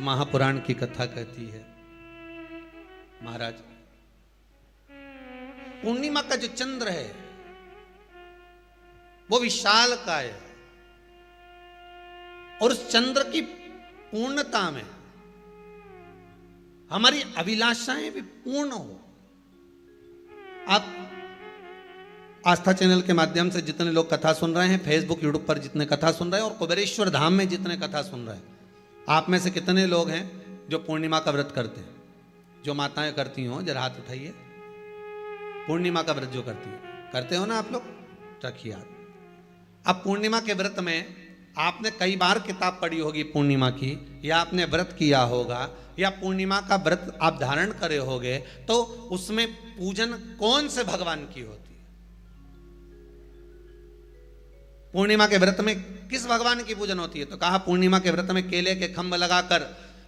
महापुराण की कथा कहती है, महाराज पूर्णिमा का जो चंद्र है वो विशाल का है और उस चंद्र की पूर्णता में हमारी अभिलाषाएं भी पूर्ण हो। आप आस्था चैनल के माध्यम से जितने लोग कथा सुन रहे हैं, फेसबुक यूट्यूब पर जितने कथा सुन रहे हैं और कुबेरेश्वर धाम में जितने कथा सुन रहे हैं, आप में से कितने लोग हैं जो पूर्णिमा का व्रत करते हैं? जो माताएं करती हो जरा हाथ उठाइए। पूर्णिमा का व्रत जो करते हो ना आप लोग, रखिए हाथ। अब पूर्णिमा के व्रत में आपने कई बार किताब पढ़ी होगी पूर्णिमा की, या आपने व्रत किया होगा, या पूर्णिमा का व्रत आप धारण करे होगे, तो उसमें पूजन कौन से भगवान की होती है? पूर्णिमा के व्रत में किस भगवान की पूजन होती है? तो कहा पूर्णिमा के व्रत में केले के खंभ लगाकर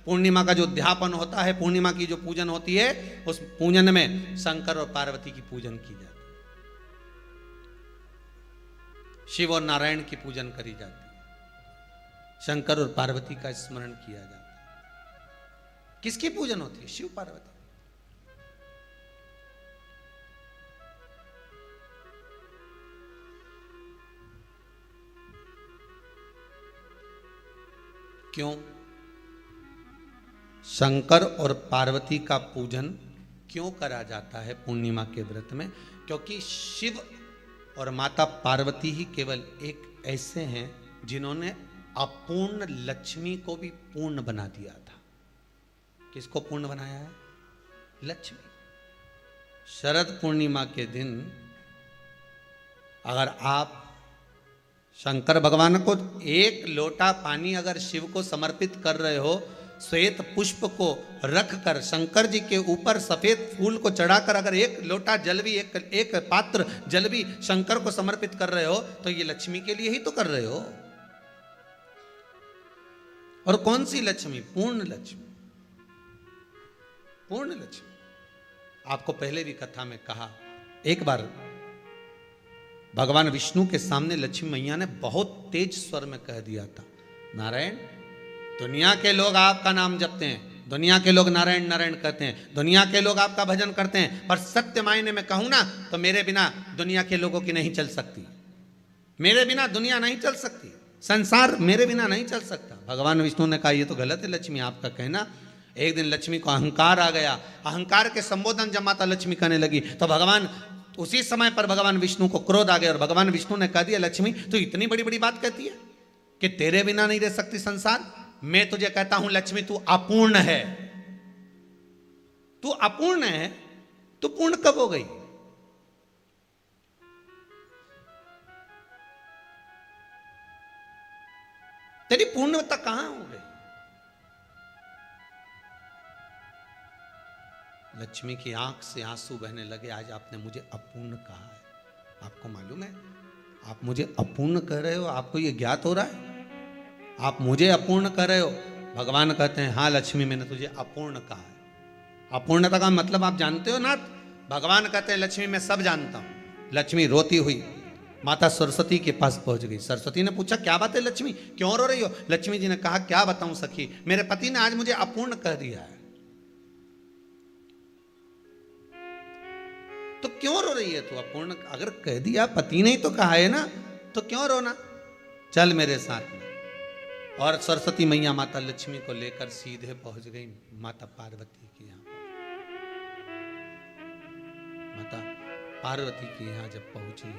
पूर्णिमा का जो अध्यापन होता है, पूर्णिमा की जो पूजन होती है, उस पूजन में शंकर और पार्वती की पूजन की जाती है, शिव और नारायण की पूजन करी जाती है, शंकर और पार्वती का स्मरण किया जाता है। किसकी पूजन होती है? शिव पार्वती। क्यों शंकर और पार्वती का पूजन क्यों करा जाता है पूर्णिमा के व्रत में? क्योंकि शिव और माता पार्वती ही केवल एक ऐसे हैं जिन्होंने अपूर्ण लक्ष्मी को भी पूर्ण बना दिया था। किसको पूर्ण बनाया है? लक्ष्मी। शरद पूर्णिमा के दिन अगर आप शंकर भगवान को एक लोटा पानी अगर शिव को समर्पित कर रहे हो, श्वेत पुष्प को रख कर शंकर जी के ऊपर सफेद फूल को चढ़ाकर अगर एक लोटा जल भी, एक पात्र जल भी शंकर को समर्पित कर रहे हो, तो ये लक्ष्मी के लिए ही तो कर रहे हो। और कौन सी लक्ष्मी? पूर्ण लक्ष्मी। पूर्ण लक्ष्मी। आपको पहले भी कथा में कहा, एक बार भगवान विष्णु के सामने लक्ष्मी मैया ने बहुत तेज स्वर में कह दिया था, नारायण, दुनिया के लोग आपका नाम जपते हैं, दुनिया के लोग नारायण नारायण कहते हैं, दुनिया के लोग आपका भजन करते हैं, पर सत्य मायने में कहूं ना तो मेरे बिना दुनिया के लोगों की नहीं चल सकती। मेरे बिना दुनिया नहीं चल सकती, संसार मेरे बिना नहीं चल सकता। भगवान विष्णु ने कहा, ये तो गलत है लक्ष्मी आपका कहना। एक दिन लक्ष्मी को अहंकार आ गया। अहंकार के संबोधन जब माता लक्ष्मी करने लगी तो भगवान, उसी समय पर भगवान विष्णु को क्रोध आ गया और भगवान विष्णु ने कह दिया, लक्ष्मी तू इतनी बड़ी बड़ी बात कहती है कि तेरे बिना नहीं रह सकती संसार। मैं तुझे कहता हूं लक्ष्मी, तू अपूर्ण है। तू अपूर्ण है, तू पूर्ण कब हो गई? तेरी पूर्णता कहां हो गई? लक्ष्मी की आंख से आंसू बहने लगे। आज आपने मुझे अपूर्ण कहा है। आपको मालूम है आप मुझे अपूर्ण कह रहे हो? आपको यह ज्ञात हो रहा है आप मुझे अपूर्ण कह रहे हो? भगवान कहते हैं, हाँ लक्ष्मी, मैंने तुझे अपूर्ण कहा है। अपूर्णता का मतलब आप जानते हो ना? भगवान कहते हैं, लक्ष्मी मैं सब जानता हूं। लक्ष्मी रोती हुई माता सरस्वती के पास पहुंच गई। सरस्वती ने पूछा, क्या बात है लक्ष्मी, क्यों रो रही हो? लक्ष्मी जी ने कहा, क्या बताऊं सखी, मेरे पति ने आज मुझे अपूर्ण कह दिया है। तो क्यों रो रही है तू? अपूर्ण अगर कह दिया, पति ने ही तो कहा है ना, तो क्यों रोना? चल मेरे साथ में। और सरस्वती मैया माता लक्ष्मी को लेकर सीधे पहुंच गई माता पार्वती के यहां। माता पार्वती के यहां जब पहुंची,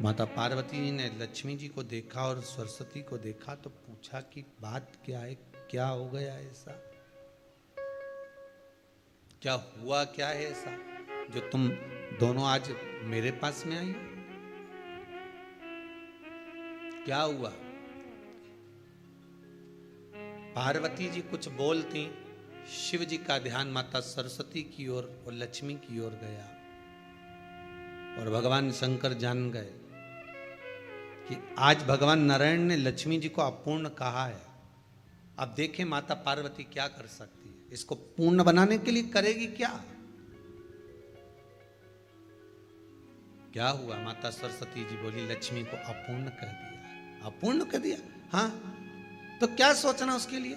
माता पार्वती ने लक्ष्मी जी को देखा और सरस्वती को देखा तो पूछा कि बात क्या है, क्या हो गया ऐसा, क्या हुआ, क्या है ऐसा जो तुम दोनों आज मेरे पास में आई? क्या हुआ? पार्वती जी कुछ बोलती, शिव जी का ध्यान माता सरस्वती की ओर और लक्ष्मी की ओर गया और भगवान शंकर जान गए कि आज भगवान नारायण ने लक्ष्मी जी को अपूर्ण कहा है। अब देखें माता पार्वती क्या कर सकती है, इसको पूर्ण बनाने के लिए करेगी क्या? क्या हुआ? माता सरस्वती जी बोली, लक्ष्मी को अपूर्ण कह दिया। अपूर्ण कह दिया? हाँ, तो क्या सोचना उसके लिए?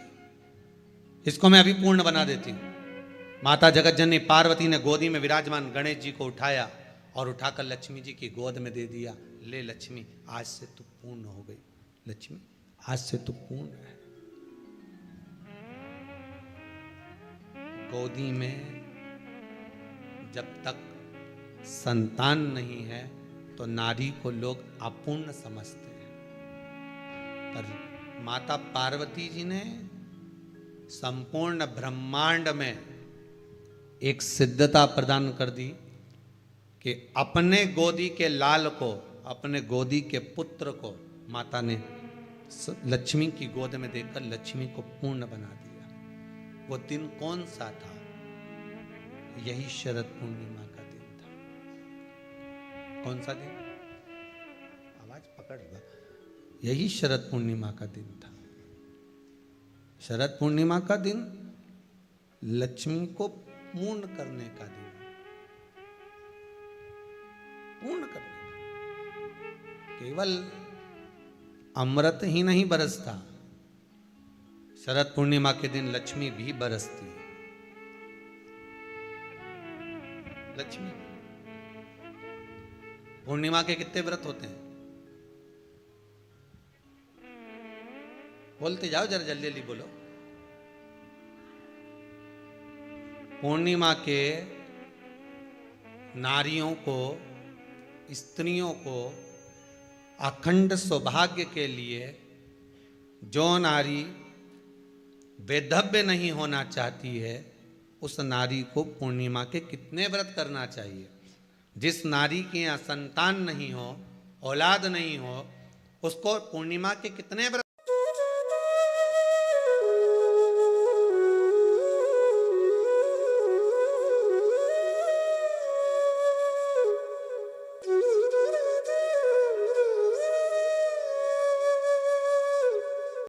इसको मैं अभी पूर्ण बना देती हूं। माता जगत जननी पार्वती ने गोदी में विराजमान गणेश जी को उठाया और उठाकर लक्ष्मी जी की गोद में दे दिया। ले लक्ष्मी, आज से तू पूर्ण हो गई। लक्ष्मी, आज से तू पूर्ण है। गोदी में जब तक संतान नहीं है तो नारी को लोग अपूर्ण समझते हैं, पर माता पार्वती जी ने संपूर्ण ब्रह्मांड में एक सिद्धता प्रदान कर दी कि अपने गोदी के लाल को, अपने गोदी के पुत्र को माता ने लक्ष्मी की गोद में देकर लक्ष्मी को पूर्ण बना दिया। वो दिन कौन सा था? यही शरद पूर्णिमा का दिन था। कौन सा दिन? आवाज पकड़ लो। यही शरद पूर्णिमा का दिन था। शरद पूर्णिमा का दिन लक्ष्मी को पूर्ण करने का दिन, पूर्ण करने का। केवल अमृत ही नहीं बरसता, शरद पूर्णिमा के दिन लक्ष्मी भी बरसती है। लक्ष्मी, पूर्णिमा के कितने व्रत होते हैं? बोलते जाओ, जरा जल्दी जल्दी बोलो। पूर्णिमा के नारियों को, स्त्रियों को अखंड सौभाग्य के लिए, जो नारी वैधव्य नहीं होना चाहती है, उस नारी को पूर्णिमा के कितने व्रत करना चाहिए? जिस नारी के यहाँ संतान नहीं हो, औलाद नहीं हो, उसको पूर्णिमा के कितने व्रत